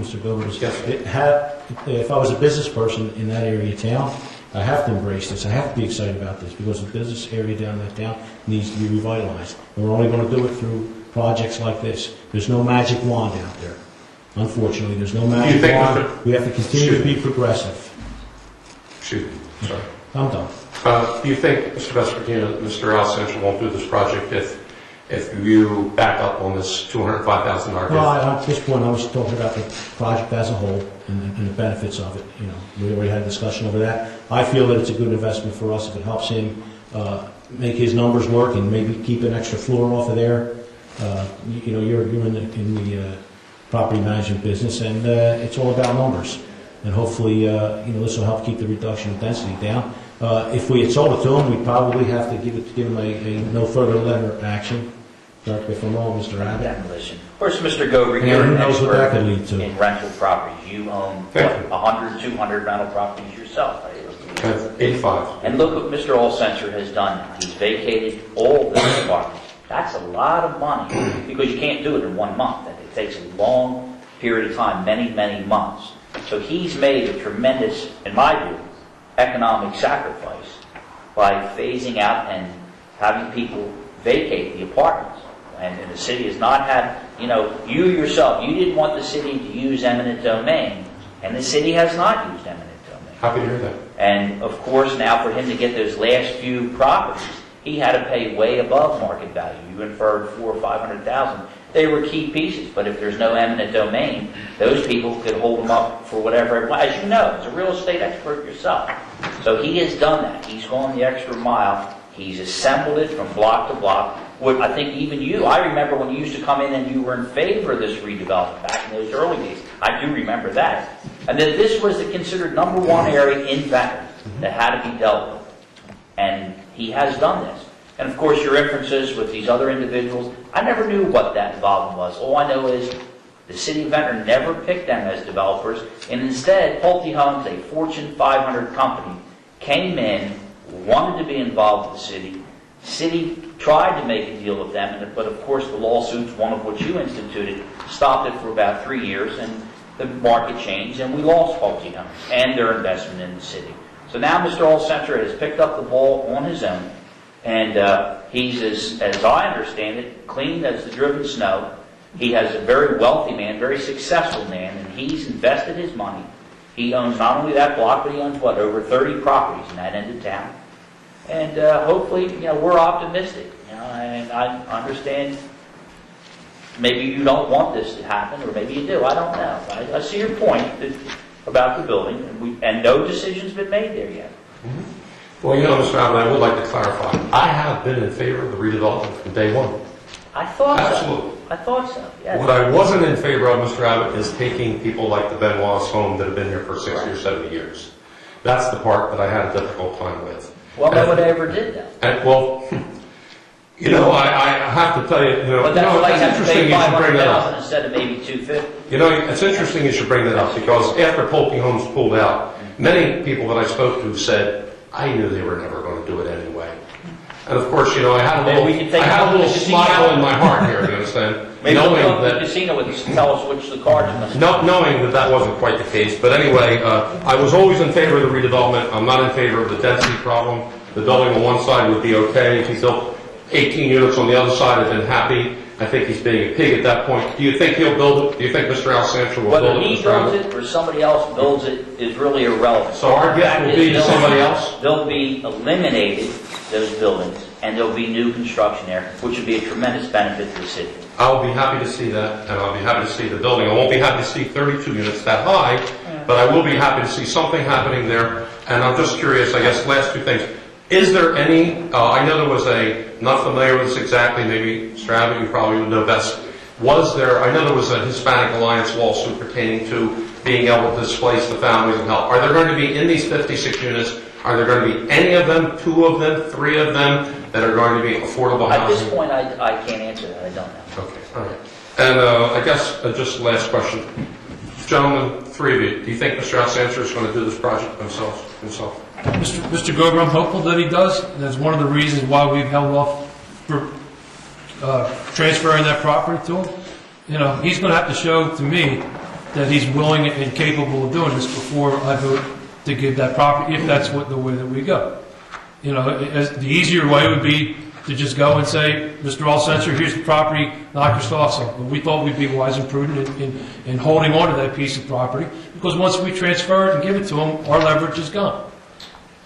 Mr. Gilbert. Yes. If I was a business person in that area of town, I have to embrace this. I have to be excited about this because the business area down that town needs to be revitalized. And we're only going to do it through projects like this. There's no magic wand out there. Unfortunately, there's no magic wand. We have to continue to be progressive. Excuse me, sorry. I'm done. Do you think, Mr. Vespertino, that Mr. Alcantara won't do this project if you back up on this $205,000 gift? Well, at this point, I was talking about the project as a whole and the benefits of it. You know, we already had a discussion over that. I feel that it's a good investment for us if it helps him make his numbers work and maybe keep an extra floor off of there. You know, you're in the property management business, and it's all about numbers. And hopefully, you know, this will help keep the reduction of density down. If we had sold it to him, we'd probably have to give him a no further letter of action. Correct me if I'm wrong, Mr. Abbott. Demolition. Of course, Mr. Gober, And you're who an knows what that expert could lead to. in rental properties. You own, what, 100, 200 rental properties yourself, right? 85. And look what Mr. Alcantara has done now. He's vacated all the apartments. That's a lot of money because you can't do it in 1 month. It takes a long period of time, many, many months. So he's made a tremendous, in my view, economic sacrifice by phasing out and having people vacate the apartments. And the city has not had, you know, you yourself, you didn't want the city to use eminent domain, and the city has not used eminent domain. Happy to hear that. And of course, now for him to get those last few properties, he had to pay way above market value. You inferred $400,000 or $500,000. They were key pieces, but if there's no eminent domain, those people could hold them up for whatever. As you know, as a real estate expert yourself. So he has done that. He's gone the extra mile. He's assembled it from block to block. I think even you, I remember when you used to come in and you were in favor of this redevelopment back in those early days. I do remember that. And that this was the considered #1 area in Ventnor that had to be dealt with. And he has done this. And of course, your inferences with these other individuals, I never knew what that involvement was. All I know is the city of Ventnor never picked them as developers, and instead, Pulte Homes, a Fortune 500 company, came in, wanted to be involved with the city. City tried to make a deal with them, but of course the lawsuits, one of which you instituted, stopped it for about 3 years, and the market changed, and we lost Pulte Homes and their investment in the city. So now Mr. Alcantara has picked up the ball on his own, and he's, as I understand it, clean as the driven snow. He has a very wealthy man, very successful man, and he's invested his money. He owns not only that block, but he owns, what, over 30 properties in that end of town. And hopefully, you know, we're optimistic. You know, and I understand maybe you don't want this to happen, or maybe you do. I don't know. I see your point about the building, and no decision's been made there yet. Mm-hmm. Well, you know, Mr. Abbott, I would like to clarify. I have been in favor of the redevelopment from day one. I thought so. Absolutely. I thought so, yes. What I wasn't in favor of, Mr. Abbott, is taking people like the Ventnor's home that have been here for 60 or 70 years. That's the part that I had a difficult time with. Well, nobody ever did that. And, well, you know, I have to tell you, But that's why you have to pay you should bring that up. $500,000 instead of maybe $250,000. You know, it's interesting you should bring that up, because after Pulte Homes pulled out, many people that I spoke to said, I knew they were never going to do it anyway. And of course, you know, I had a little smile in my heart here, you understand? Maybe knowing that the casino would tell us which the cards are going to knowing that that wasn't quite the case. But anyway, I was always in favor of the redevelopment. I'm not in favor of the density problem. The building on one side would be okay. If he built 18 units on the other side, I'd been happy. I think he's being a pig at that point. Do you think he'll build it? Do you think Mr. Alcantara will build it? Whether he builds it or somebody else builds it is really irrelevant. So our gift will be to somebody else? They'll be eliminated, those buildings, and there'll be new construction there, which would be a tremendous benefit to the city. I'll be happy to see that, and I'll be happy to see the building. I won't be happy to see 32 units that high, but I will be happy to see something happening there. And I'm just curious, I guess, last two things. Is there any, I know there was not familiar with this exactly, maybe Mr. Abbott, you probably would know best. I know there was a Hispanic Alliance lawsuit pertaining to being able to displace the families and help. Are there going to be, in these 56 units, are there going to be any of them, 2 of them, 3 of them, that are going to be affordable housing? At this point, I can't answer that. I don't know. Okay, all right. And I guess just last question. Gentlemen, 3 of you, do you think Mr. Alcantara is going to do this project himself? Mr. Gober, I'm hopeful that he does. That's one of the reasons why we've held off for transferring that property to him. You know, he's going to have to show to me that he's willing and capable of doing this before I vote to give that property, if that's the way that we go. You know, the easier way would be to just go and say, Mr. All-Sensor, here's the property, knock your socks off. But we thought we'd be wise and prudent in holding on to that piece of property, because once we transfer it and give it to him, our leverage is gone.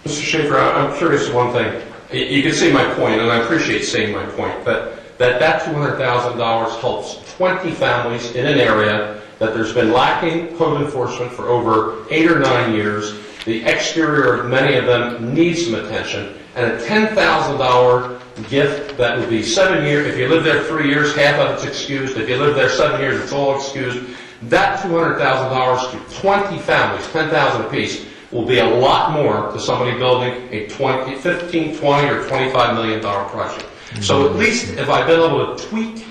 Mr. Schaefer, I'm curious one thing. You can see my point, and I appreciate seeing my point, but that $200,000 helps 20 families in an area that there's been lacking code enforcement for over 8 or 9 years. The exterior of many of them needs some attention, and a $10,000 gift that would be 7 years. If you live there 3 years, half of it's excused. If you live there 7 years, it's all excused. That $200,000 to 20 families, $10,000 apiece, will be a lot more to somebody building a $15, $20, or $25 million project. So at least if I've been able to tweak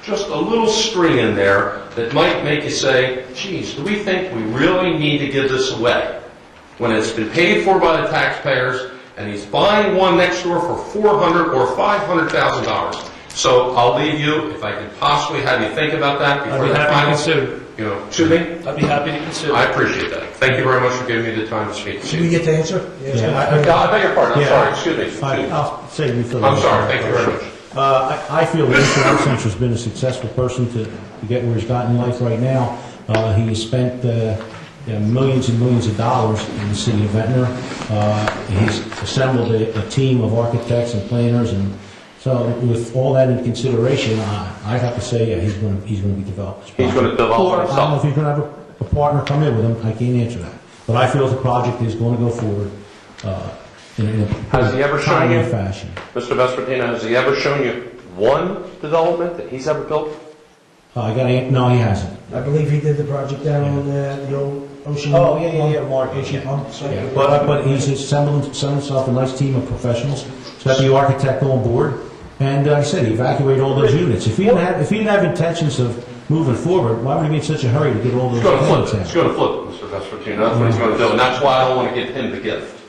just a little string in there that might make you say, geez, do we think we really need to give this away? When it's been paid for by the taxpayers, and he's buying one next door for $400,000 or $500,000. So I'll leave you, if I can possibly have you think about that before I'd be the happy to final. consider. You know, to me, I'd be happy to consider. I appreciate that. Thank you very much for giving me the time to speak. Do we get to answer? Yeah, I beg your pardon, I'm sorry, excuse me. I'll say we feel. I'm sorry, thank you very much. I feel that Mr. All-Sensor's been a successful person to get where he's gotten in life right now. He has spent millions and millions of dollars in the city of Ventnor. He's assembled a team of architects and planners, and so with all that in consideration, I'd have to say, yeah, he's going to be developed. He's going to develop Or, I don't know himself. if he's going to have a partner come in with him, I can't answer that. But I feel the project is going to go forward in a Has he ever shown timely you? fashion. Mr. Vespertino, has he ever shown you one development that he's ever built? No, he hasn't. I believe he did the project down on the old Ocean. Oh, Mark. Ocean Pump. Yeah, but he's assembled himself a nice team of professionals. He's got the architect on board, and like I said, he evacuated all those units. If he didn't have intentions of moving forward, why would he be in such a hurry to get all those He's going to units flip. out? He's going to flip, Mr. Vespertino. That's what he's going to do, and that's why I don't want to give him the gift.